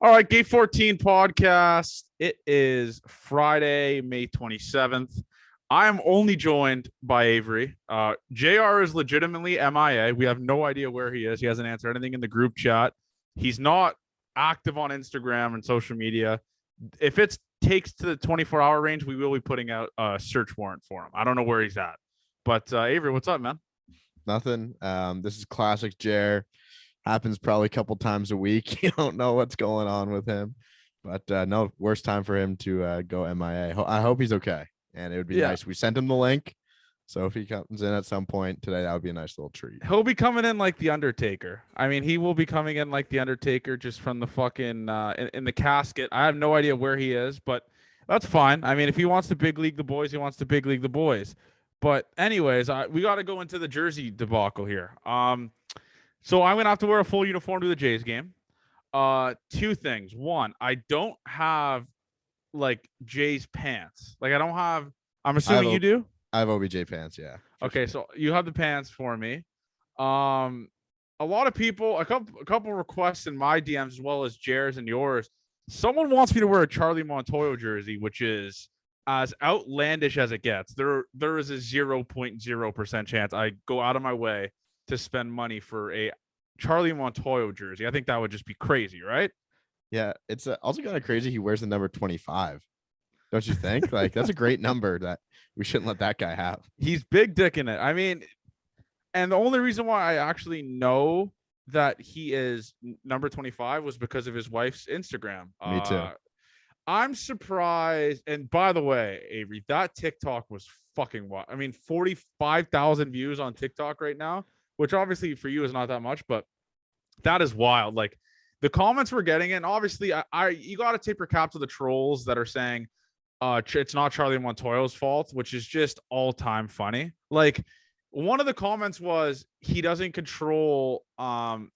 All right, Gate 14 podcast. It is Friday, May 27th. I am only joined by Avery. JR is legitimately MIA. We have no idea where he is. He hasn't answered anything in the group chat. He's not active on Instagram and social media. If it takes to the 24-hour range, we will be putting out a search warrant for him. I don't know where he's at. But Avery, what's up, man? Nothing. This is classic Jer. Happens probably a couple times a week. You don't know what's going on with him, but no, worst time for him to go MIA. I hope he's okay, and it would be Yeah, nice. We sent him the link, so if he comes in at some point today, that would be a nice little treat. he'll be coming in like the Undertaker. I mean, he will be coming in like the Undertaker, just from the fucking in the casket. I have no idea where he is, but that's fine. I mean, if he wants to big league the boys, he wants to big league the boys. But anyways, we got to go into the jersey debacle here. So I'm gonna have to wear a full uniform to the Jays game. Two things. One, I don't have like Jays pants. Like I don't have. I'm I have assuming you do. I have OBJ pants, yeah. Okay, so you have the pants for me. Um, a lot of people, a couple requests in my DMs as well as Jared's and yours. Someone wants me to wear a Charlie Montoyo jersey, which is as outlandish as it gets. There is a 0.0% chance I go out of my way to spend money for a Charlie Montoyo jersey. I think that would just be crazy, right? Yeah, it's also kind of crazy. He wears the number 25. Don't you think? Like that's a great number that we shouldn't let that guy have. He's big dick in it. I mean, and the only reason why I actually know that he is number 25 was because of his wife's Instagram. Me too. I'm surprised. And by the way, Avery, that TikTok was fucking wild. I mean, 45,000 views on TikTok right now, which obviously for you is not that much, but that is wild. Like the comments we're getting in, obviously, I you got to tip your cap to the trolls that are saying, it's not Charlie Montoyo's fault, which is just all time funny. Like one of the comments was he doesn't control,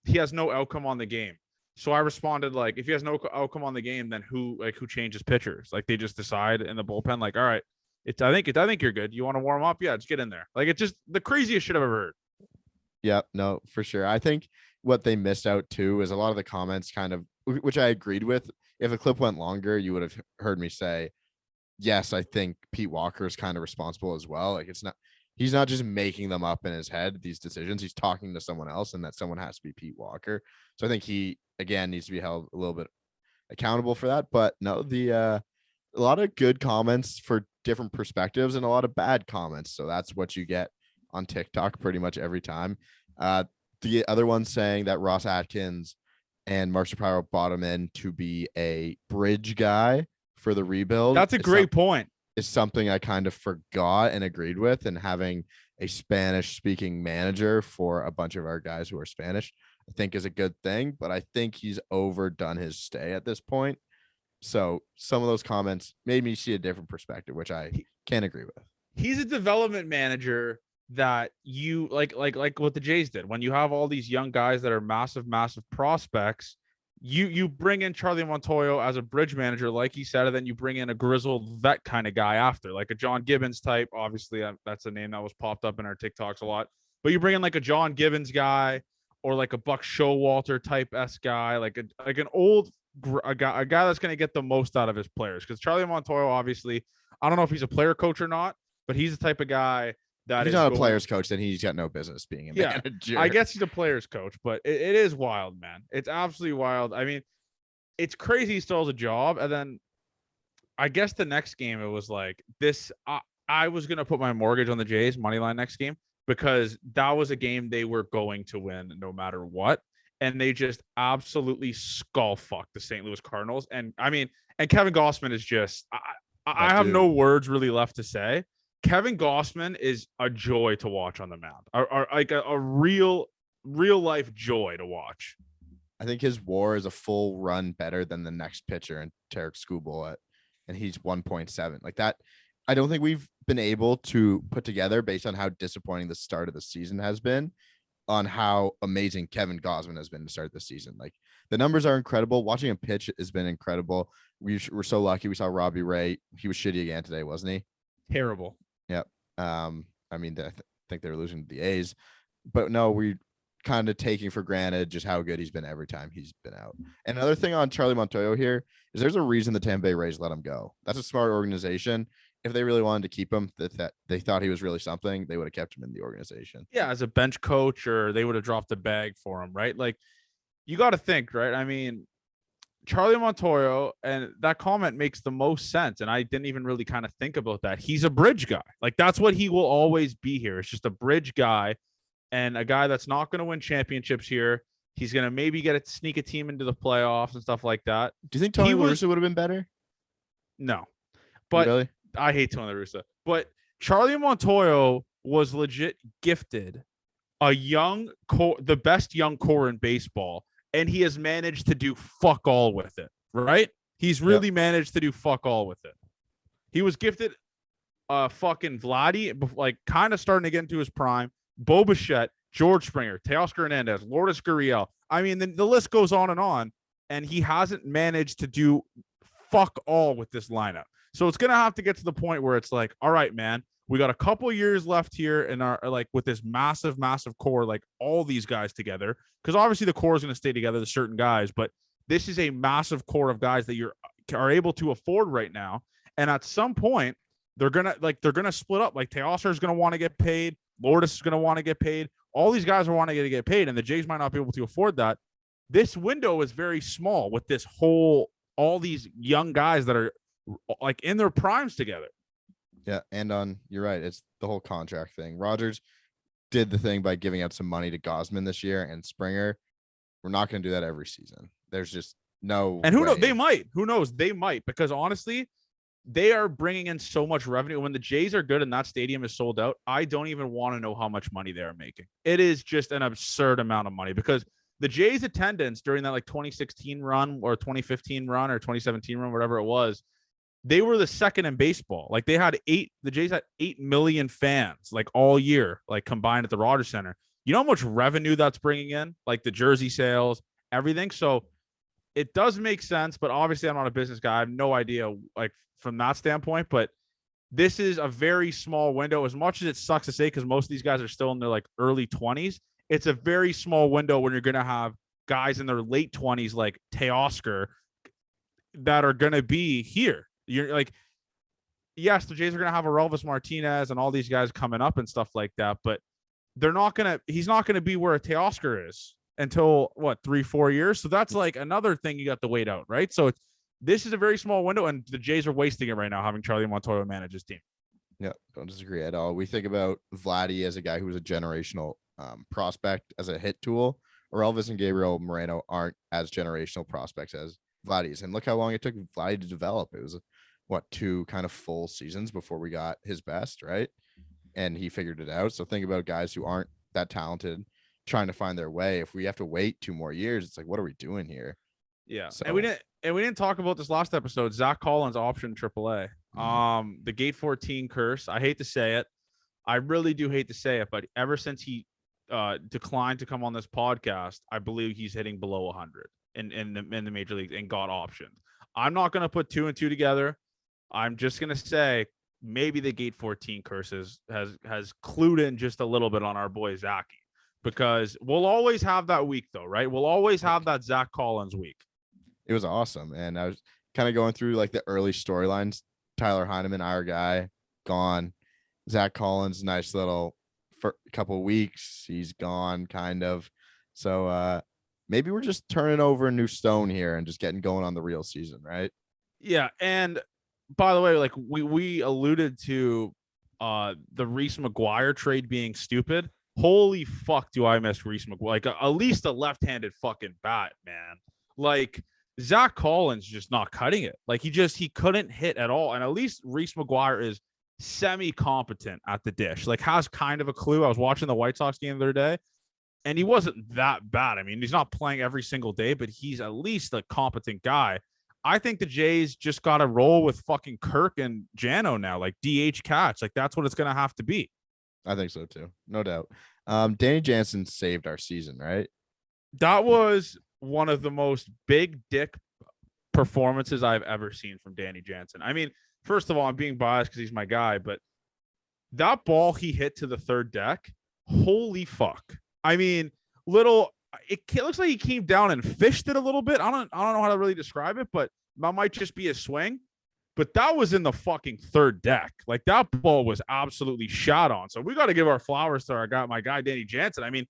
he has no outcome on the game. So I responded like, if he has no outcome on the game, then who changes pitchers? Like they just decide in the bullpen, like, all right, I think you're good. You want to warm up? Yeah, just get in there. Like it's just the craziest shit I've ever heard. Yeah, no, for sure. I think what they missed out too is a lot of the comments kind of, which I agreed with. If the clip went longer, you would have heard me say, yes, I think Pete Walker is kind of responsible as well. Like he's not just making them up in his head, these decisions. He's talking to someone else, and that someone has to be Pete Walker. So I think he again needs to be held a little bit accountable for that. But no, a lot of good comments for different perspectives and a lot of bad comments. So that's what you get on TikTok pretty much every time. The other one saying that Ross Atkins and Mark Shapiro brought him in to be a bridge guy for the rebuild. That's a great point. Is something I kind of forgot and agreed with, and having a Spanish speaking manager for a bunch of our guys who are Spanish, I think is a good thing, but I think he's overdone his stay at this point. So some of those comments made me see a different perspective, which I can't agree with. He's a development manager that you like what the Jays did when you have all these young guys that are massive prospects. You bring in Charlie Montoyo as a bridge manager, like he said, and then you bring in a grizzled vet kind of guy after, like a John Gibbons type. Obviously, that's a name that was popped up in our TikToks a lot. But you bring in like a John Gibbons guy or like a Buck Showalter type S guy, like an old a guy that's going to get the most out of his players. Because Charlie Montoyo, obviously, I don't know if he's a player coach or not, but he's the type of guy that if he's is not going, a player's coach, then he's got no business being a manager. I guess he's a player's coach, but it is wild, man. It's absolutely wild. I mean, it's crazy he still has a job. And then I guess the next game, it was like this. I was going to put my mortgage on the Jays money line next game because that was a game they were going to win no matter what. And they just absolutely skull fucked the St. Louis Cardinals. And I mean, and Kevin Gausman is just, I have no words really left to say. Kevin Gausman is a joy to watch on the mound, or like a real life joy to watch. I think his WAR is a full run better than the next pitcher and Tarek Skubal and he's 1.7 like that. I don't think we've been able to put together based on how disappointing the start of the season has been on how amazing Kevin Gausman has been to start the season. Like the numbers are incredible. Watching him pitch has been incredible. We're so lucky. We saw Robbie Ray. He was shitty again today, wasn't he? Terrible. Yep. I mean, I think they were losing to the A's, but no, kind of taking for granted just how good he's been every time he's been out. And another thing on Charlie Montoyo here is there's a reason the Tampa Bay Rays let him go. That's a smart organization. If they really wanted to keep him, that they thought he was really something, they would have kept him in the organization. Yeah, as a bench coach, or they would have dropped the bag for him, right? Like, you got to think, right? I mean, Charlie Montoyo, and that comment makes the most sense. And I didn't even really kind of think about that. He's a bridge guy. Like, that's what he will always be here. It's just a bridge guy, and a guy that's not going to win championships here. He's going to maybe sneak a team into the playoffs and stuff like that. Do you think Tony La Russa would have been better? No, but really? I hate Tony La Russa. But Charlie Montoyo was legit gifted a young core, the best young core in baseball, and he has managed to do fuck all with it, right? He's really managed to do fuck all with it. He was gifted fucking Vladdy, like kind of starting to get into his prime, Bo Bichette, George Springer, Teoscar Hernandez, Lourdes Gurriel. I mean, the list goes on, and he hasn't managed to do fuck all with this lineup. So it's going to have to get to the point where it's like, all right, man, we got a couple years left here in our, like, with this massive core, like all these guys together, because obviously the core is going to stay together, the certain guys, but this is a massive core of guys that are able to afford right now. And at some point, they're gonna split up. Like, Teoscar is going to want to get paid, Lourdes is going to want to get paid. All these guys are wanting to get paid, and the Jays might not be able to afford that. This window is very small with this all these young guys that are like in their primes together. Yeah, and you're right. It's the whole contract thing. Rogers did the thing by giving out some money to Gausman this year and Springer. We're not going to do that every season. There's just no. And who knows? They might. Who knows? They might, because honestly, they are bringing in so much revenue. When the Jays are good and that stadium is sold out, I don't even want to know how much money they are making. It is just an absurd amount of money, because the Jays attendance during that like 2016 run or 2015 run or 2017 run, whatever it was, they were the second in baseball. Like, the Jays had 8 million fans like all year, like combined at the Rogers Center. You know how much revenue that's bringing in, like the jersey sales, everything. So it does make sense, but obviously I'm not a business guy. I have no idea, like, from that standpoint, but this is a very small window. As much as it sucks to say, because most of these guys are still in their like early 20s, it's a very small window when you're going to have guys in their late 20s, like Teoscar, that are going to be here. You're like, yes, the Jays are going to have a Relvis Martinez and all these guys coming up and stuff like that, but he's not going to be where a Teoscar is until 3-4 years. So that's like another thing you got to wait out, right? So this is a very small window, and the Jays are wasting it right now, having Charlie Montoyo manage his team. Yeah, don't disagree at all. We think about Vladdy as a guy who was a generational prospect as a hit tool. Elvis and Gabriel Moreno aren't as generational prospects as Vladdy's. And look how long it took Vladdy to develop. It was, 2 kind of full seasons before we got his best, right? And he figured it out. So think about guys who aren't that talented trying to find their way. If we have to wait 2 more years, it's like, what are we doing here? Yeah. So, and we didn't talk about this last episode. Zach Collins option AAA. The Gate 14 curse. I hate to say it. I really do hate to say it, but ever since he declined to come on this podcast, I believe he's hitting below 100 in the major leagues and got options. I'm not going to put 2 and 2 together. I'm just going to say maybe the Gate 14 curses has clued in just a little bit on our boy Zachy, because we'll always have that week though, right? We'll always have that Zach Collins week. It was awesome. And I was kind of going through like the early storylines. Tyler Heineman, our guy, gone. Zach Collins, nice little for a couple of weeks. He's gone kind of. So maybe we're just turning over a new stone here and just getting going on the real season, right? Yeah. And by the way, like we alluded to the Reese McGuire trade being stupid. Holy fuck, do I miss Reese McGuire? Like at least a left-handed fucking bat, man. Like Zach Collins just not cutting it. Like he couldn't hit at all. And at least Reese McGuire is semi-competent at the dish. Like has kind of a clue. I was watching the White Sox game the other day, and he wasn't that bad. I mean, he's not playing every single day, but he's at least a competent guy. I think the Jays just got to roll with fucking Kirk and Jano now, like DH catch. Like that's what it's going to have to be. I think so too. No doubt. Danny Jansen saved our season, right? That was one of the most big dick performances I've ever seen from Danny Jansen. I mean, first of all, I'm being biased because he's my guy, but that ball he hit to the third deck, holy fuck. I mean, little. Looks like he came down and fished it a little bit. I don't know how to really describe it, but that might just be a swing. But that was in the fucking third deck. Like that ball was absolutely shot on. So we got to give our flowers to my guy Danny Jansen. I mean,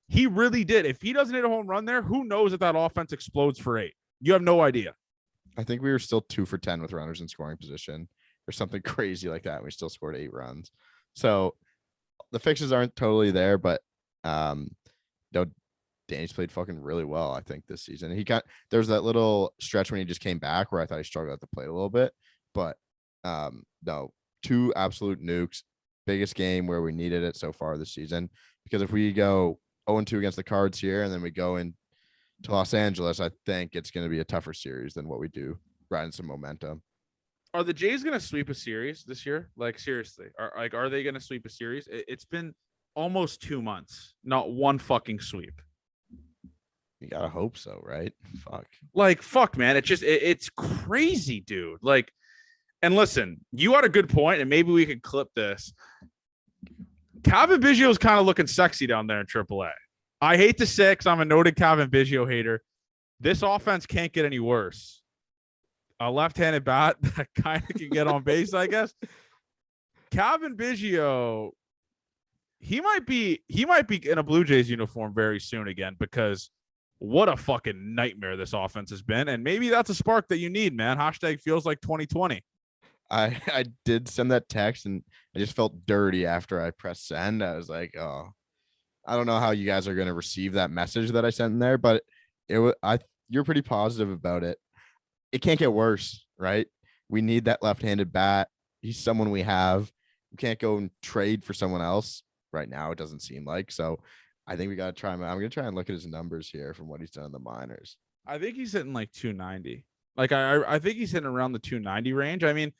he really did. If he doesn't hit a home run there, who knows if that offense explodes for 8? You have no idea. I think we were still 2 for 10 with runners in scoring position or something crazy like that. We still scored 8 runs. So the fixes aren't totally there, but Danny's played fucking really well, I think, this season. There's that little stretch when he just came back where I thought he struggled at the plate a little bit, but no, 2 absolute nukes, biggest game where we needed it so far this season. Because if we go 0-2 against the Cards here and then we go into Los Angeles, I think it's going to be a tougher series than what we do, riding some momentum. Are the Jays going to sweep a series this year? Like, seriously, are they going to sweep a series? It's been almost 2 months, not one fucking sweep. You gotta hope so, right? Fuck, man. It's crazy, dude. Like, and listen, you had a good point, and maybe we could clip this. Calvin Biggio's kind of looking sexy down there in AAA. I hate to say, because I'm a noted Calvin Biggio hater, this offense can't get any worse. A left-handed bat that kind of can get on base, I guess. Calvin Biggio, he might be in a Blue Jays uniform very soon again, because what a fucking nightmare this offense has been. And maybe that's a spark that you need, man. Hashtag feels like 2020. I did send that text and I just felt dirty after I pressed send. I was like, oh, I don't know how you guys are going to receive that message that I sent in there, but you're pretty positive about it. It can't get worse, right? We need that left-handed bat. He's someone we have. We can't go and trade for someone else right now. It doesn't seem like. So I think we got to try him. I'm going to try and look at his numbers here from what he's done in the minors. I think he's hitting like 290. Like, I think he's hitting around the 290 range. I mean,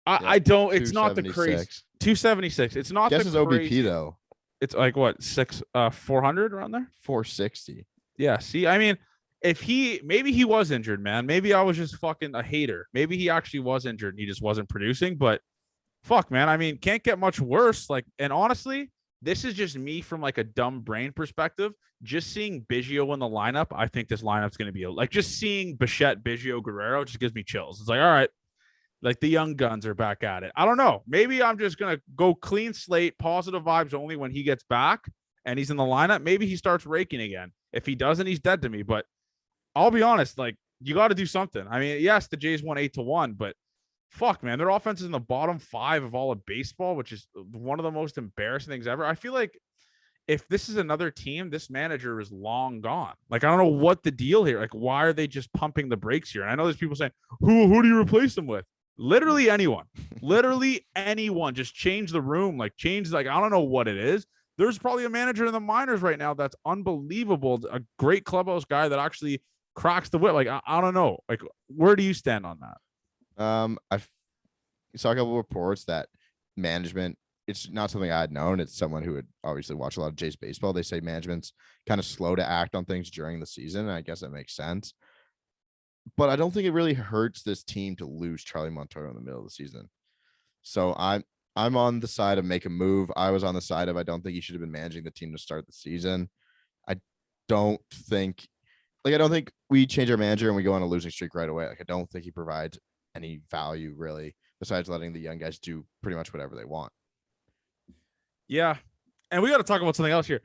I don't, it's not the crazy 276. It's not Guess the his OBP crazy, though. It's like what, 400 around there? 460. Yeah. See, I mean, maybe he was injured, man. Maybe I was just fucking a hater. Maybe he actually was injured and he just wasn't producing, but fuck, man. I mean, can't get much worse. Like, and honestly, this is just me from like a dumb brain perspective. Just seeing Biggio in the lineup, I think this lineup's going to be like just seeing Bichette, Biggio, Guerrero just gives me chills. It's like, all right, like the young guns are back at it. I don't know. Maybe I'm just going to go clean slate, positive vibes only when he gets back and he's in the lineup. Maybe he starts raking again. If he doesn't, he's dead to me. But I'll be honest, like, you got to do something. I mean, yes, the Jays won 8-1, but fuck, man, their offense is in the bottom 5 of all of baseball, which is one of the most embarrassing things ever. I feel like if this is another team, this manager is long gone. Like, I don't know what the deal here. Like, why are they just pumping the brakes here? And I know there's people saying, who do you replace them with? Literally anyone. Literally anyone. Just change the room. Like, I don't know what it is. There's probably a manager in the minors right now that's unbelievable. A great clubhouse guy that actually cracks the whip. Like, I don't know. Like, where do you stand on that? I saw a couple of reports that management, it's not something I had known. It's someone who would obviously watch a lot of Jays baseball. They say management's kind of slow to act on things during the season. And I guess that makes sense. But I don't think it really hurts this team to lose Charlie Montoyo in the middle of the season. So I'm on the side of make a move. I was on the side of I don't think he should have been managing the team to start the season. I don't think we change our manager and we go on a losing streak right away. Like, I don't think he provides any value really, besides letting the young guys do pretty much whatever they want. Yeah. And we got to talk about something else here.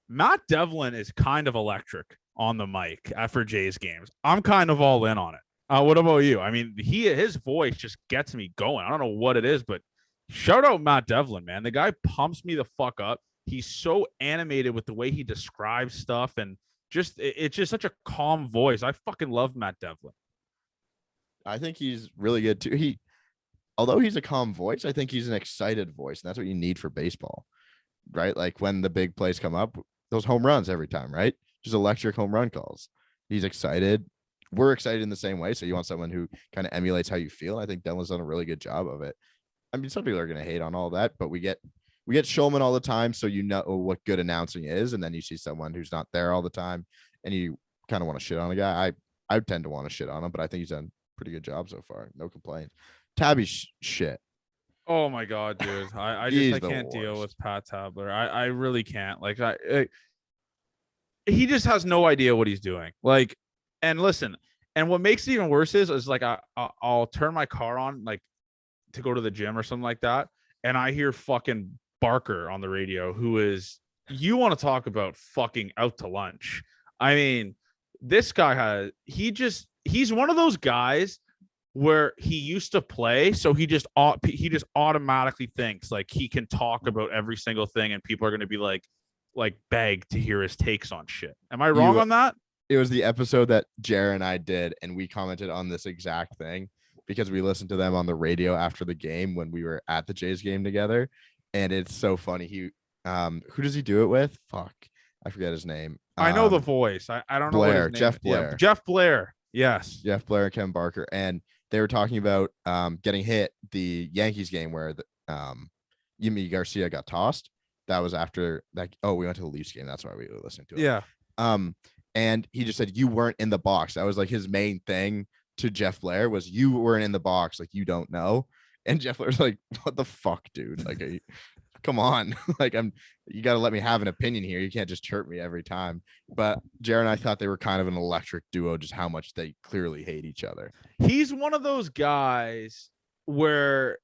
Matt Devlin is kind of electric on the mic for Jays games. I'm kind of all in on it. What about you? I mean, his voice just gets me going. I don't know what it is, but shout out Matt Devlin, man. The guy pumps me the fuck up. He's so animated with the way he describes stuff, and it's just such a calm voice. I fucking love Matt Devlin. I think he's really good too. Although he's a calm voice, I think he's an excited voice, and that's what you need for baseball, right? Like when the big plays come up, those home runs every time, right? Just electric home run calls. He's excited. We're excited in the same way. So you want someone who kind of emulates how you feel. I think Devlin's done a really good job of it. I mean, some people are going to hate on all that, but we get Shulman all the time, so you know what good announcing is, and then you see someone who's not there all the time, and you kind of want to shit on a guy. I tend to want to shit on him, but I think he's done a pretty good job so far. No complaints. Tabby's shit. Oh my god, dude. He's I the can't deal worst. with Pat Tabler. I really can't. Like he just has no idea what he's doing. Like, and listen, and what makes it even worse is like I'll turn my car on like to go to the gym or something like that, and I hear fucking Barker on the radio, who is, you want to talk about fucking out to lunch. I mean, this guy he's one of those guys where he used to play, so he just automatically thinks like he can talk about every single thing, and people are going to be like beg to hear his takes on shit. Am I wrong You on that? It was the episode that Jared and I did, and we commented on this exact thing because we listened to them on the radio after the game when we were at the Jays game together. And it's so funny. Who does he do it with? Fuck, I forget his name. I know the voice. I don't know what his Blair, name is. Jeff Blair. Yeah, Jeff Blair. Yes. Jeff Blair and Kevin Barker, and they were talking about getting hit the Yankees game where Yimi Garcia got tossed. That was after that. Oh, we went to the Leafs game. That's why we were listening to it. Yeah. And he just said you weren't in the box. That was like his main thing to Jeff Blair was you weren't in the box, like you don't know. And Jeff Blair's like, what the fuck, dude? Like, come on, like you got to let me have an opinion here. You can't just chirp me every time. But Jared and I thought they were kind of an electric duo, just how much they clearly hate each other. He's one of those guys where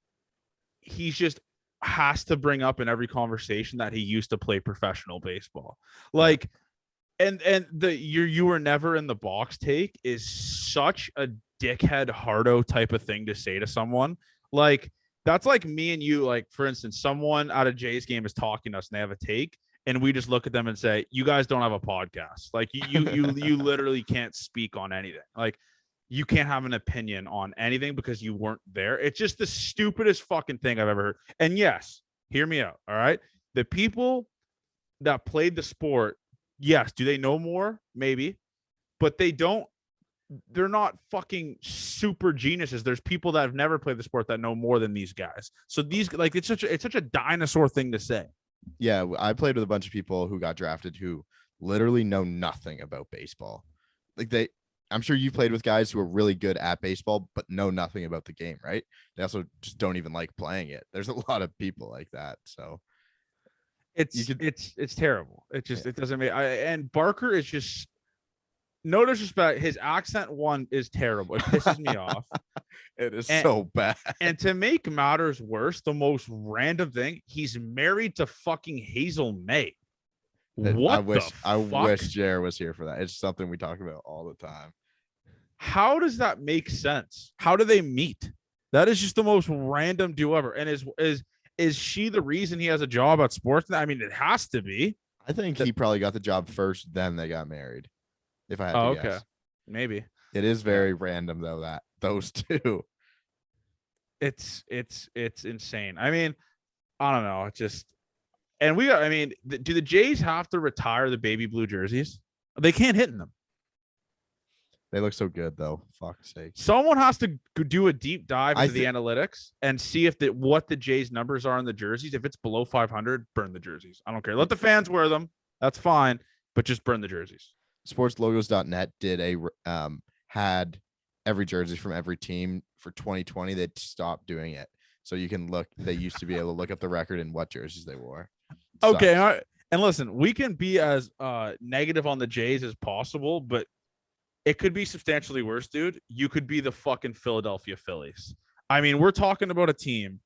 he's just has to bring up in every conversation that he used to play professional baseball. Like, and the you were never in the box take is such a dickhead hardo type of thing to say to someone. Like, that's like me and you. Like, for instance, someone at a Jays game is talking to us and they have a take, and we just look at them and say, "You guys don't have a podcast. Like, you literally can't speak on anything. Like, you can't have an opinion on anything because you weren't there." It's just the stupidest fucking thing I've ever heard. And yes, hear me out. All right, the people that played the sport, yes, do they know more? Maybe, but they're not fucking super geniuses. There's people that have never played the sport that know more than these guys. So these, like, it's such a dinosaur thing to say. Yeah, I played with a bunch of people who got drafted who literally know nothing about baseball. Like I'm sure you played with guys who are really good at baseball but know nothing about the game, right? They also just don't even like playing it. There's a lot of people like that. So it's terrible. It just it doesn't make. And Barker is just, no disrespect, his accent is terrible. It pisses me off. It is so bad. And to make matters worse, the most random thing, he's married to fucking Hazel May. What I wish Jared was here for that. It's something we talk about all the time. How does that make sense? How do they meet? That is just the most random do ever. And is she the reason he has a job at sports? I mean, it has to be. I think he probably got the job first, then they got married. If I had to guess. Maybe. It is very random though, that those two. It's insane. I mean, I don't know. It's just, and I mean, do the Jays have to retire the baby blue jerseys? They can't hit in them. They look so good though. Fuck's sake. Someone has to do a deep dive into the analytics and see if what the Jays numbers are in the jerseys. If it's below 500, burn the jerseys. I don't care. Let the fans wear them. That's fine, but just burn the jerseys. Sportslogos.net did had every jersey from every team for 2020. They stopped doing it. So you can look, they used to be able to look up the record and what jerseys they wore. Okay. All right. And listen, we can be as negative on the Jays as possible, but it could be substantially worse, dude. You could be the fucking Philadelphia Phillies. I mean, we're talking about a team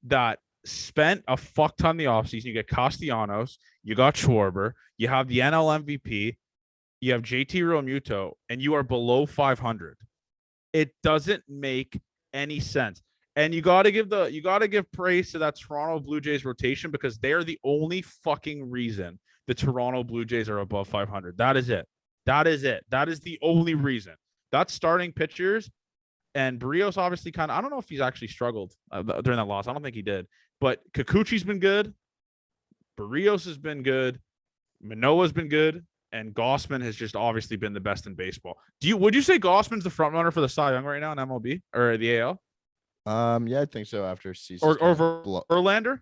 that spent a fuck ton in the offseason. You get Castellanos, you got Schwarber, you have the NL MVP, you have JT Realmuto, and you are below 500. It doesn't make any sense. And you got to give praise to that Toronto Blue Jays rotation, because they're the only fucking reason the Toronto Blue Jays are above 500. That is it. That is it. That is the only reason. That's starting pitchers. And Barrios obviously I don't know if he's actually struggled during that loss. I don't think he did. But Kikuchi's been good. Barrios has been good. Manoah's been good. And Gausman has just obviously been the best in baseball. Would you say Gausman's the front runner for the Cy Young right now in MLB or the AL? Yeah, I think so. After season or Verlander,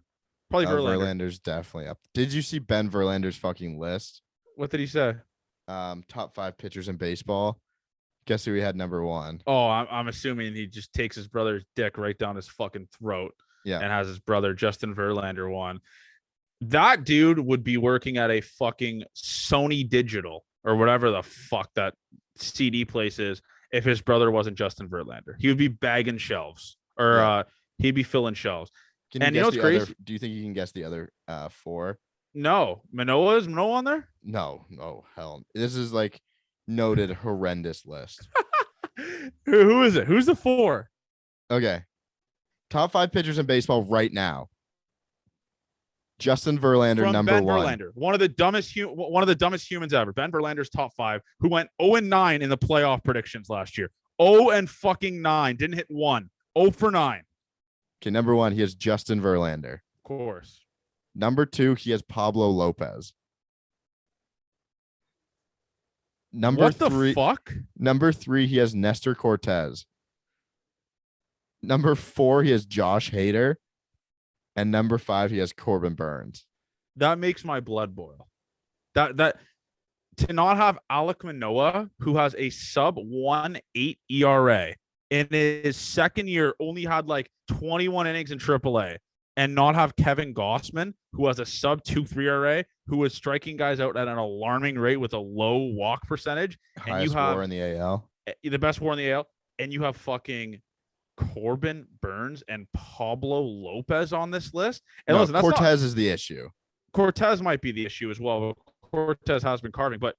probably Verlander. Verlander's definitely up. Did you see Ben Verlander's fucking list? What did he say? Top 5 pitchers in baseball. Guess who he had number 1? Oh, I'm assuming he just takes his brother's dick right down his fucking throat. Yeah. and has his brother Justin Verlander 1. That dude would be working at a fucking Sony Digital or whatever the fuck that CD place is if his brother wasn't Justin Verlander. He would be bagging shelves or Yeah. he'd be filling shelves. Can you And you guess know what's the crazy? other? Do you think you can guess the other 4? No, Manoa on there? No, no, hell. This is like noted horrendous list. Who is it? Who's the 4? Okay. Top 5 pitchers in baseball right now. Justin Verlander, From number Ben 1. Verlander, one of the dumbest humans ever. Ben Verlander's top 5, who went 0-9 in the playoff predictions last year. 0-9, didn't hit 1. 0 for 9. Okay, number 1, he has Justin Verlander. Of course. Number 2, he has Pablo Lopez. What the fuck? Number 3, he has Nestor Cortez. Number 4, he has Josh Hader. And number 5, he has Corbin Burns. That makes my blood boil. That to not have Alek Manoah, who has a sub 1.8 ERA in his second year, only had like 21 innings in AAA, and not have Kevin Gausman, who has a sub 2.3 ERA, who was striking guys out at an alarming rate with a low walk percentage. Highest WAR in the AL. The best WAR in the AL, and you have fucking Corbin Burns and Pablo Lopez on this list. And no, listen, that's Cortez is the issue. Cortez might be the issue as well. Cortez has been carving, but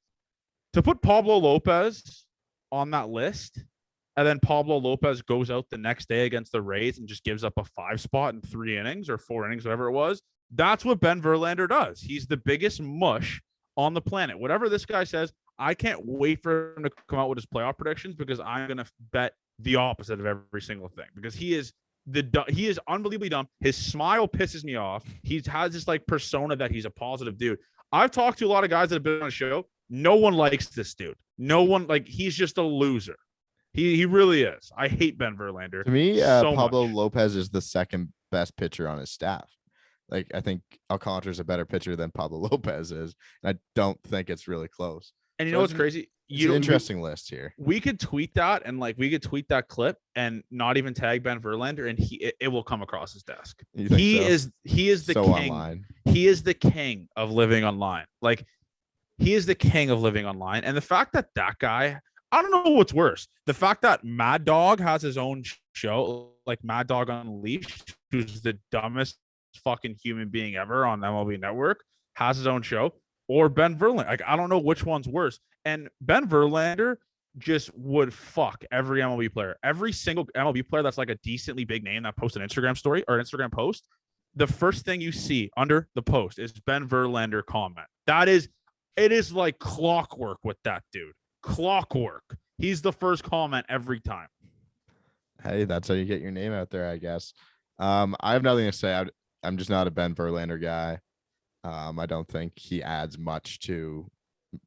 to put Pablo Lopez on that list, and then Pablo Lopez goes out the next day against the Rays and just gives up a 5 spot in 3 innings or 4 innings, whatever it was. That's what Ben Verlander does. He's the biggest mush on the planet. Whatever this guy says, I can't wait for him to come out with his playoff predictions because I'm going to bet the opposite of every single thing because he is unbelievably dumb. His smile pisses me off. He has this like persona that he's a positive dude. I've talked to a lot of guys that have been on the show. No one likes this dude. No one he's just a loser. He really is. I hate Ben Verlander. To me, Pablo Lopez is the second best pitcher on his staff. Like I think Alcantara's a better pitcher than Pablo Lopez is, and I don't think it's really close. And you know what's crazy? It's an interesting list here. We could tweet that and we could tweet that clip and not even tag Ben Verlander, and it will come across his desk. He is the king. Online. He is the king of living online. Like he is the king of living online. And the fact that guy, I don't know what's worse. The fact that Mad Dog has his own show, like Mad Dog Unleashed, who's the dumbest fucking human being ever on MLB Network, has his own show, or Ben Verlander. Like, I don't know which one's worse. And Ben Verlander just would fuck every MLB player. Every single MLB player that's like a decently big name that posts an Instagram story or Instagram post, the first thing you see under the post is Ben Verlander comment. It is like clockwork with that dude. Clockwork. He's the first comment every time. Hey, that's how you get your name out there, I guess. I have nothing to say. I'm just not a Ben Verlander guy. I don't think he adds much to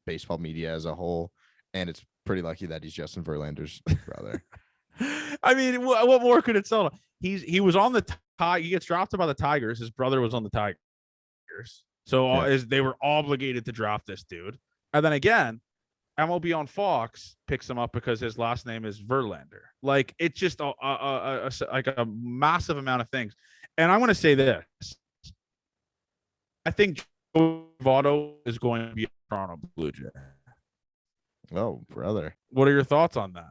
baseball media as a whole, and it's pretty lucky that he's Justin Verlander's brother. I mean, what more could it sell? He was on the he gets drafted by the Tigers. His brother was on the Tigers, so they were obligated to draft this dude. And then again, MLB on Fox picks him up because his last name is Verlander. Like it's just a massive amount of things. And I'm going to say this: I think Joey Votto is going to be a Toronto Blue Jay. Oh, brother. What are your thoughts on that?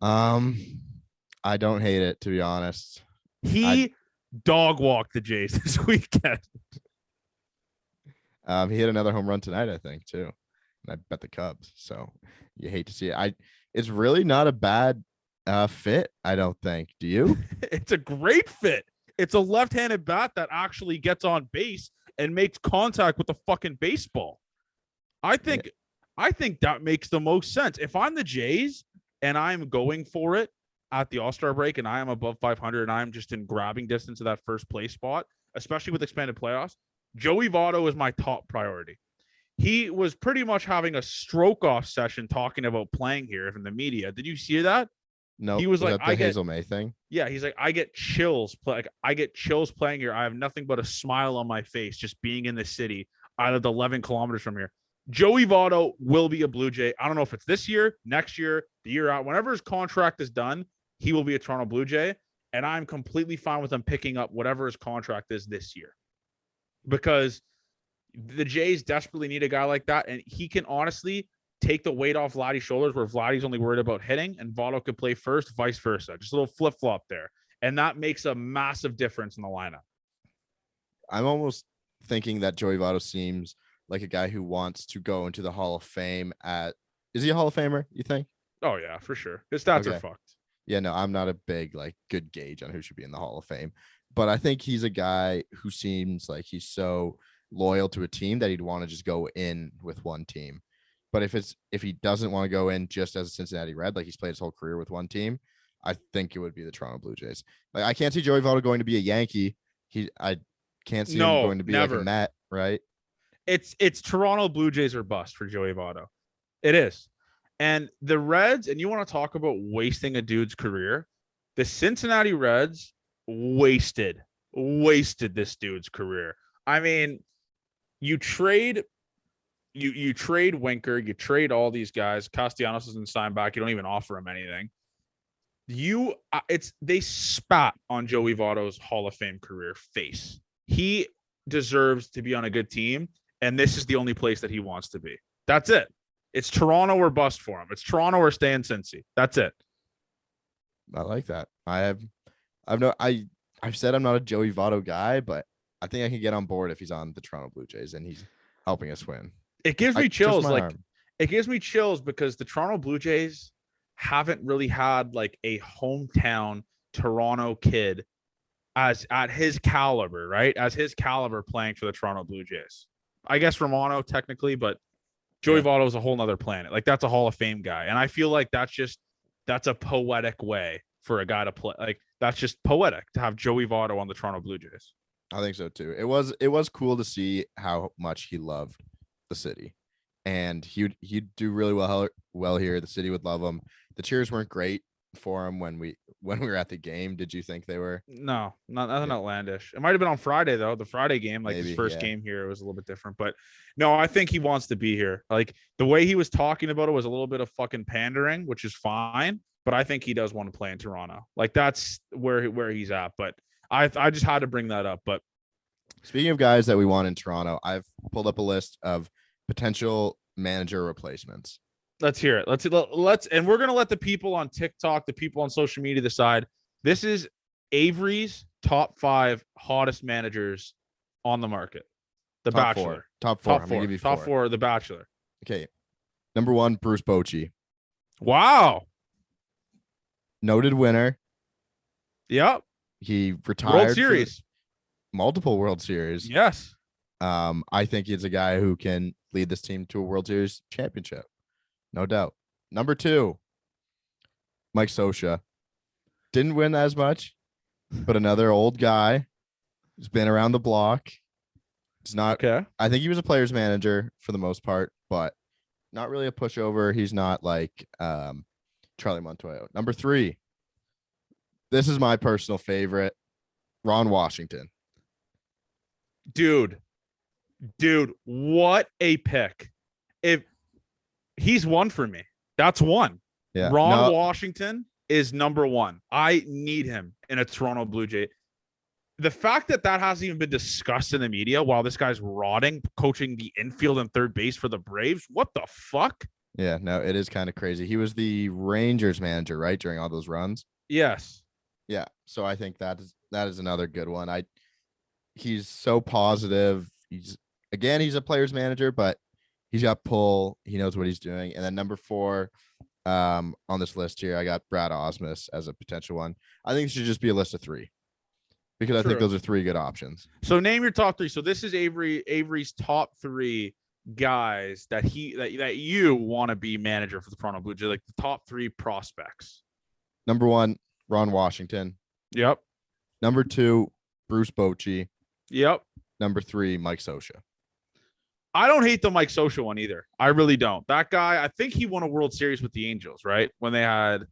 I don't hate it, to be honest. He dog walked the Jays this weekend. He hit another home run tonight, I think, too. And I bet the Cubs. So you hate to see it. It's really not a bad fit, I don't think. Do you? It's a great fit. It's a left-handed bat that actually gets on base and makes contact with the fucking baseball. I think that makes the most sense. If I'm the Jays and I'm going for it at the All-Star break and I am above 500 and I'm just in grabbing distance of that first place spot, especially with expanded playoffs, Joey Votto is my top priority. He was pretty much having a stroke-off session talking about playing here in the media. Did you see that? No, he was like, "I get Hazel May thing." Yeah, he's like, I get chills. I get chills playing here. I have nothing but a smile on my face just being in the city. I lived 11 kilometers from here. Joey Votto will be a Blue Jay. I don't know if it's this year, next year, the year out. Whenever his contract is done, he will be a Toronto Blue Jay. and I'm completely fine with him picking up whatever his contract is this year, because the Jays desperately need a guy like that, and he can honestly take the weight off Vladdy's shoulders, where Vladdy's only worried about hitting and Votto could play first, vice versa. Just a little flip flop there, and that makes a massive difference in the lineup. I'm almost thinking that Joey Votto seems like a guy who wants to go into the Hall of Fame is he a Hall of Famer, you think? Oh yeah, for sure. His stats are fucked. Yeah, no, I'm not a big good gauge on who should be in the Hall of Fame, but I think he's a guy who seems like he's so loyal to a team that he'd want to just go in with one team. But if he doesn't want to go in just as a Cincinnati Red, like he's played his whole career with one team, I think it would be the Toronto Blue Jays. Like I can't see Joey Votto going to be a Yankee. I can't see him going to be like a Met, right? It's Toronto Blue Jays or bust for Joey Votto. It is. And the Reds, and you want to talk about wasting a dude's career, the Cincinnati Reds wasted this dude's career. I mean, you trade Winker, you trade all these guys. Castellanos isn't signed back. You don't even offer him anything. They spat on Joey Votto's Hall of Fame career face. He deserves to be on a good team, and this is the only place that he wants to be. That's it. It's Toronto or bust for him. It's Toronto or stay in Cincy. That's it. I like that. I've said I'm not a Joey Votto guy, but I think I can get on board if he's on the Toronto Blue Jays and he's helping us win. It gives me chills. It gives me chills because the Toronto Blue Jays haven't really had like a hometown Toronto kid as at his caliber, right? As his caliber playing for the Toronto Blue Jays. I guess Romano technically, but Joey Votto is a whole nother planet. Like that's a Hall of Fame guy. And I feel like that's a poetic way for a guy to play. Like that's just poetic to have Joey Votto on the Toronto Blue Jays. I think so too. It was cool to see how much he loved the city, and he'd do really well here. The city would love him. The cheers weren't great for him when we were at the game. Did you think they were? No, nothing outlandish. It might have been on Friday though. The Friday game, like Maybe, his first game here, it was a little bit different. But no, I think he wants to be here. Like the way he was talking about it was a little bit of fucking pandering, which is fine. But I think he does want to play in Toronto. Like that's where he's at. But I just had to bring that up. But speaking of guys that we want in Toronto, I've pulled up a list of potential manager replacements. Let's hear it. Let's and we're gonna let the people on TikTok, the people on social media decide. This is Avery's top 5 hottest managers on the market. The top Bachelor. Top four. I'm gonna give you top 4. The Bachelor. Okay. Number 1, Bruce Bochy. Wow. Noted winner. Yep. He retired. World Series. Multiple World Series. Yes. I think he's a guy who can lead this team to a World Series championship. No doubt. Number 2, Mike Scioscia. Didn't win as much, but another old guy who's been around the block. It's not okay. I think he was a player's manager for the most part, but not really a pushover. He's not like Charlie Montoyo. Number 3. This is my personal favorite. Ron Washington. Dude, what a pick. If he's one for me. That's one. Yeah. Ron Washington is number 1. I need him in a Toronto Blue Jay. The fact that hasn't even been discussed in the media while this guy's rotting, coaching the infield and third base for the Braves. What the fuck? Yeah, no, it is kind of crazy. He was the Rangers manager, right, during all those runs? Yes. Yeah, so I think that is another good one. He's so positive. He's a player's manager, but he's got pull. He knows what he's doing. And then number 4 on this list here, I got Brad Osmus as a potential one. I think it should just be a list of 3 because I think those are 3 good options. So name your top 3. So this is Avery's top 3 guys that you want to be manager for the Toronto Blue Jays, like the top 3 prospects. Number 1, Ron Washington. Yep. Number 2, Bruce Bochy. Yep. Number 3, Mike Scioscia. I don't hate the Mike Scioscia one either. I really don't. That guy, I think he won a World Series with the Angels, right? When they had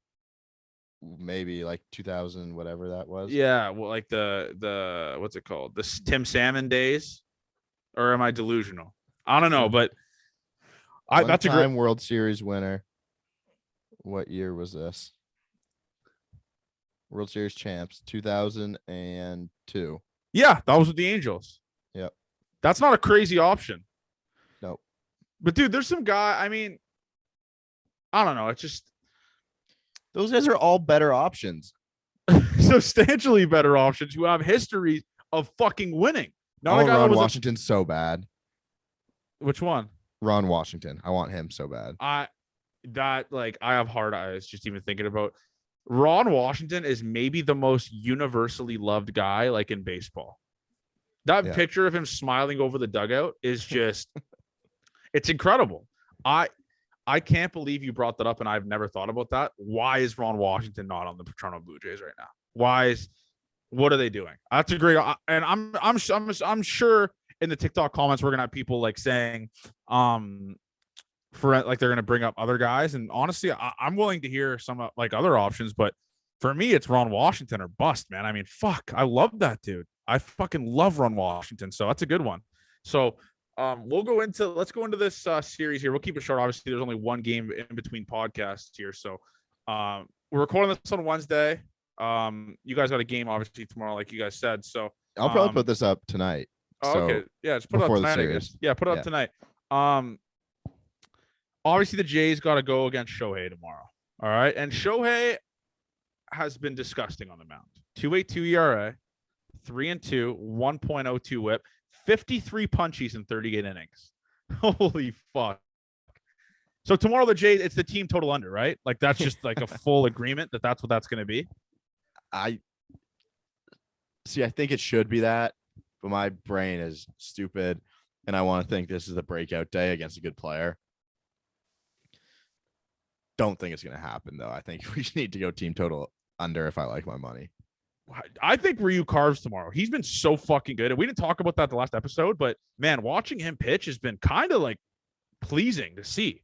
maybe like 2000, whatever that was. Yeah, well, like the what's it called? The Tim Salmon days, or am I delusional? I don't know, but that's a great World Series winner. What year was this? World Series champs, 2002. Yeah, that was with the Angels. Yep. That's not a crazy option. Nope. But dude, there's some guy. I mean, I don't know. It's just those guys are all better options. substantially better options who have histories of fucking winning. Not a guy Ron Washington's so bad. Which one? Ron Washington. I want him so bad. I have hard eyes just even thinking about. Ron Washington is maybe the most universally loved guy like in baseball. That picture of him smiling over the dugout is just it's incredible. I can't believe you brought that up, and I've never thought about that. Why is Ron Washington not on the Toronto Blue Jays right now? What are they doing? That's a great, and I'm sure in the TikTok comments we're gonna have people like saying, for like they're gonna bring up other guys, and honestly, I'm willing to hear some like other options, but for me, it's Ron Washington or bust, man. I mean, fuck, I love that dude. I fucking love Ron Washington, so that's a good one. So. Let's go into this series here. We'll keep it short. Obviously, there's only one game in between podcasts here. So we're recording this on Wednesday. You guys got a game obviously tomorrow, like you guys said. So I'll probably put this up tonight. Okay. Yeah, just put it up tonight, I guess. Yeah, put it up tonight. Obviously the Jays got to go against Shohei tomorrow. All right. And Shohei has been disgusting on the mound. 2.82 ERA, 3-2, 1.02 whip. 53 punchies in 38 innings. Holy fuck. So tomorrow the Jays, it's the team total under, right? Like that's just like a full agreement that that's what that's going to be. I think it should be that, but my brain is stupid and I want to think this is the breakout day against a good player. Don't think it's going to happen though. I think we need to go team total under if I like my money. I think Ryu carves tomorrow. He's been so fucking good. And we didn't talk about that the last episode, but man, watching him pitch has been kind of like pleasing to see.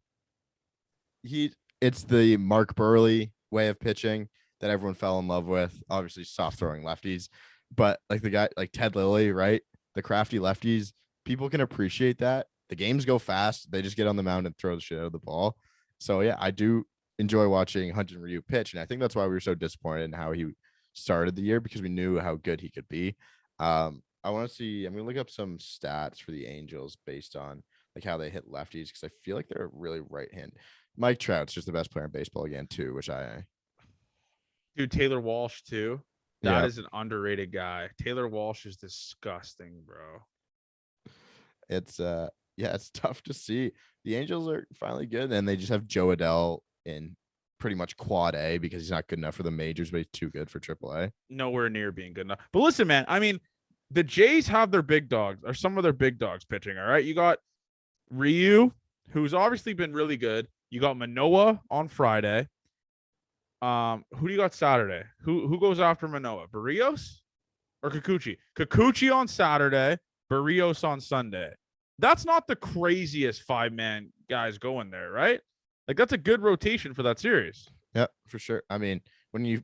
It's the Mark Burley way of pitching that everyone fell in love with. Obviously soft throwing lefties, but like the guy like Ted Lilly, right? The crafty lefties, people can appreciate that. The games go fast. They just get on the mound and throw the shit out of the ball. So yeah, I do enjoy watching Hunter Ryu pitch. And I think that's why we were so disappointed in how he started the year, because we knew how good he could be. I want to see, I'm going to look up some stats for the Angels based on like how they hit lefties, because I feel like they're really right hand. Mike Trout's just the best player in baseball again too, which dude, Taylor Walsh too. That is an underrated guy. Taylor Walsh is disgusting, bro. It's it's tough to see. The Angels are finally good, and they just have Joe Adell in pretty much quad A because he's not good enough for the majors, but he's too good for AAA. Nowhere near being good enough. But listen, man, I mean, the Jays have their big dogs, or some of their big dogs pitching. All right. You got Ryu, who's obviously been really good. You got Manoah on Friday. Who do you got Saturday? Who goes after Manoah? Barrios or Kikuchi? Kikuchi on Saturday, Barrios on Sunday. That's not the craziest 5-man guys going there, right? Like that's a good rotation for that series. Yeah, for sure. I mean, when you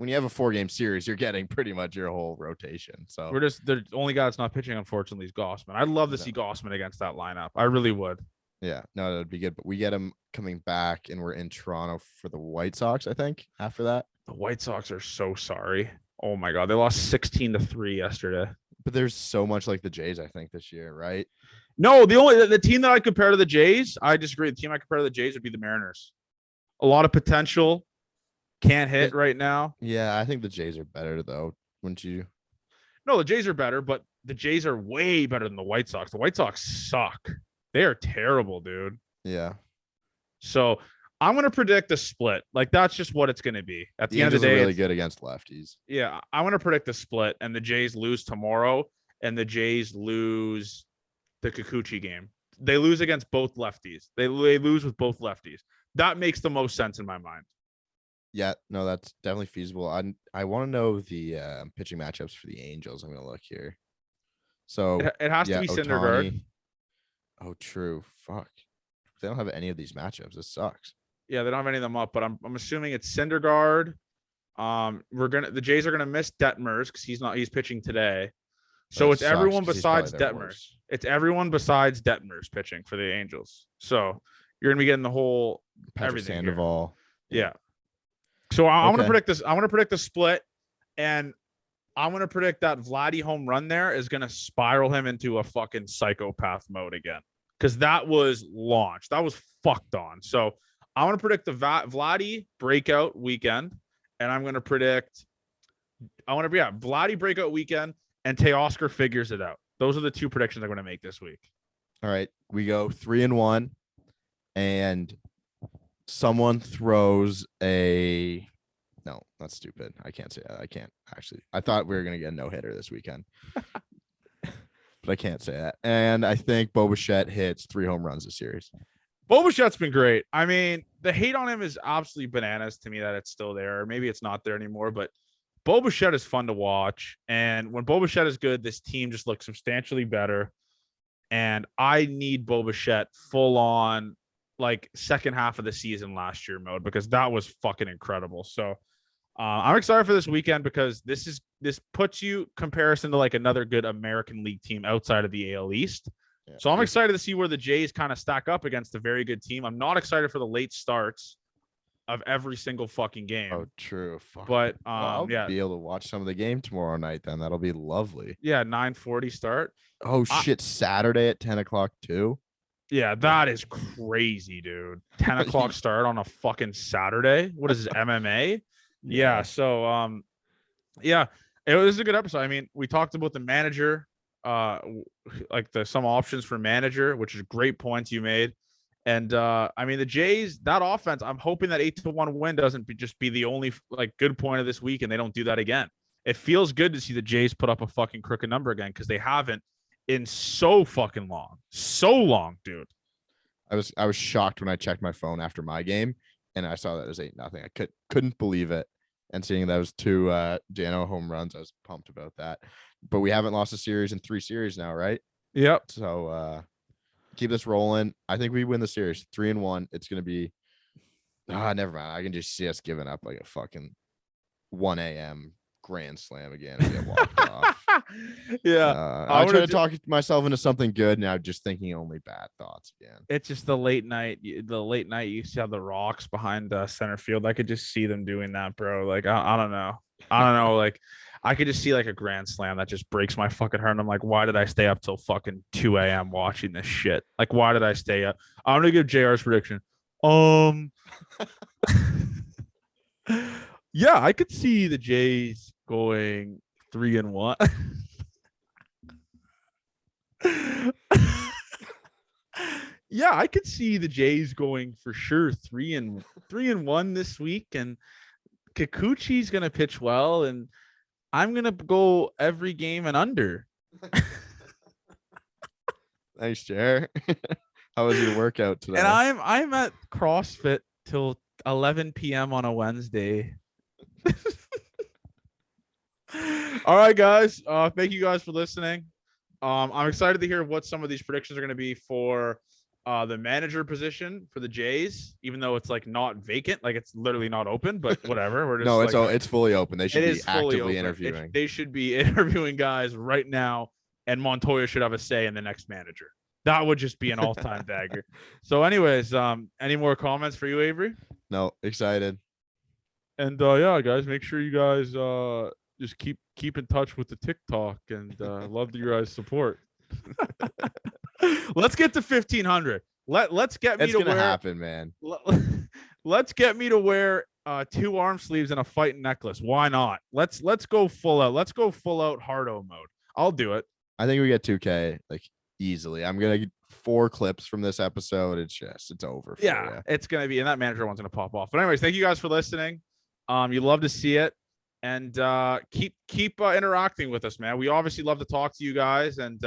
have a 4-game series, you're getting pretty much your whole rotation. So the only guy that's not pitching, unfortunately, is Gausman. I'd love to see Gausman against that lineup. I really would. Yeah, no, that'd be good. But we get him coming back, and we're in Toronto for the White Sox, I think, after that. The White Sox are so sorry. Oh my God. They lost 16-3 yesterday. But there's so much like the Jays, I think, this year, right? No, the team that I compare to the Jays, I disagree. The team I compare to the Jays would be the Mariners. A lot of potential. Can't hit right now. Yeah, I think the Jays are better, though. Wouldn't you? No, the Jays are better, but the Jays are way better than the White Sox. The White Sox suck. They are terrible, dude. Yeah. So I'm going to predict a split. Like, that's just what it's going to be. At the end of the day, are really good against lefties. Yeah, I want to predict a split, and the Jays lose tomorrow, and the Jays lose the Kikuchi game. They lose against both lefties. They lose with both lefties. That makes the most sense in my mind. Yeah, no, that's definitely feasible. I want to know the pitching matchups for the Angels. I'm going to look here. So it has to be Syndergaard. Oh, true. Fuck. They don't have any of these matchups. This sucks. Yeah, they don't have any of them up, but I'm assuming it's Syndergaard. The Jays are gonna miss Detmers because he's pitching today. So it's everyone besides Detmers. It's everyone besides Detmers pitching for the Angels. So you're gonna be getting the whole Patrick everything. Sandoval. Yeah. So I want to predict this. I want to predict the split. And I'm going to predict that Vladdy home run there is going to spiral him into a fucking psychopath mode again. Because that was launched. That was fucked on. So I'm going to predict the Vladdy breakout weekend. And I'm going to predict, Vladdy breakout weekend and Teoscar figures it out. Those are the two predictions I'm going to make this week. All right. We go 3-1. And someone throws a. No, that's stupid. I can't say that. I can't actually. I thought we were going to get a no-hitter this weekend. But I can't say that. And I think Bo Bichette hits 3 home runs this series. Bo Bichette's been great. I mean, the hate on him is absolutely bananas to me that it's still there. Or maybe it's not there anymore, but Bo Bichette is fun to watch. And when Bo Bichette is good, this team just looks substantially better. And I need Bo Bichette full on like second half of the season last year mode because that was fucking incredible. So I'm excited for this weekend because this puts you comparison to like another good American League team outside of the AL East. Yeah. So I'm excited to see where the Jays kind of stack up against a very good team. I'm not excited for the late starts of every single fucking game. Oh, true. Fuck. But I'll be able to watch some of the game tomorrow night. Then that'll be lovely. Yeah, 9:40 start. Oh shit! Saturday at 10 o'clock too. Yeah, that is crazy, dude. 10 o'clock start on a fucking Saturday. What is this, MMA? Yeah. So, yeah, it was a good episode. I mean, we talked about the manager, like some options for manager, which is great points you made. And I mean, the Jays, that offense, I'm hoping that 8-1 win doesn't just be the only like good point of this week and they don't do that again. It feels good to see the Jays put up a fucking crooked number again because they haven't in so fucking long. So long, dude. I was shocked when I checked my phone after my game and I saw that it was 8-0. I couldn't believe it. And seeing that was 2 Jano home runs, I was pumped about that. But we haven't lost a series in 3 series now, right? Yep. So keep this rolling. I think we win the series 3-1. It's gonna be never mind. I can just see us giving up like a fucking 1 a.m. grand slam again and get walked off. Yeah. I try to talk myself into something good now, just thinking only bad thoughts again. It's just the late night you see how the rocks behind center field. I could just see them doing that, bro. Like I don't know. Like I could just see like a grand slam that just breaks my fucking heart. And I'm like, why did I stay up till fucking 2 a.m. watching this shit? Like, why did I stay up? I'm gonna give JR's prediction. Yeah, I could see the Jays going 3-1. Yeah, I could see the Jays going for sure 3-1 this week, and Kikuchi's gonna pitch well, and I'm gonna go every game and under. Thanks, Jer. How was your workout today? And I'm at CrossFit till 11 p.m. on a Wednesday. All right, guys. Thank you guys for listening. I'm excited to hear what some of these predictions are going to be for the manager position for the Jays, even though it's like not vacant, like it's literally not open, but whatever. We're just it's fully open. They should be actively interviewing. They should be interviewing guys right now, and Montoya should have a say in the next manager. That would just be an all-time dagger. So, anyways, any more comments for you, Avery? No, excited. And yeah, guys, make sure you guys just keep in touch with the TikTok and love your guys' support. Let's get to 1,500. Let's get me it's to gonna wear. Happen, man. Let's get me to wear 2 arm sleeves and a fighting necklace. Why not? Let's go full out. Let's go full out hardo mode. I'll do it. I think we get 2K like easily. I'm gonna get 4 clips from this episode. It's over. Yeah, it's gonna be, and that manager one's gonna pop off. But anyways, thank you guys for listening. You love to see it, and keep interacting with us, man. We obviously love to talk to you guys, and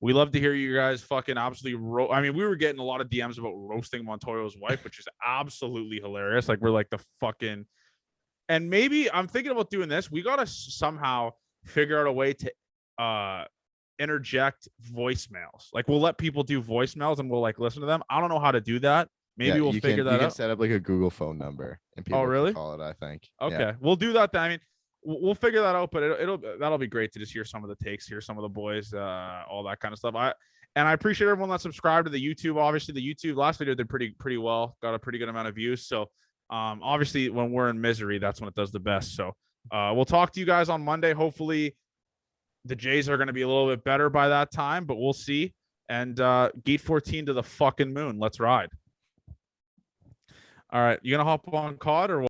we love to hear you guys fucking absolutely I mean, we were getting a lot of DMs about roasting Montoya's wife, which is absolutely hilarious. Like, we're like the fucking, and maybe I'm thinking about doing this. We gotta somehow figure out a way to interject voicemails. Like, we'll let people do voicemails and we'll like listen to them. I don't know how to do that. Maybe we'll figure that out. You can set up like a Google phone number and people really can call it, I think. Okay. We'll do that then. I mean, we'll figure that out, but that'll be great to just hear some of the takes, hear some of the boys, all that kind of stuff. I appreciate everyone that subscribed to the YouTube. Obviously, the YouTube last video did pretty well, got a pretty good amount of views. So obviously when we're in misery, that's when it does the best. So We'll talk to you guys on Monday. Hopefully, the Jays are going to be a little bit better by that time, but we'll see. And Gate 14 to the fucking moon. Let's ride. All right, you gonna hop on COD or what?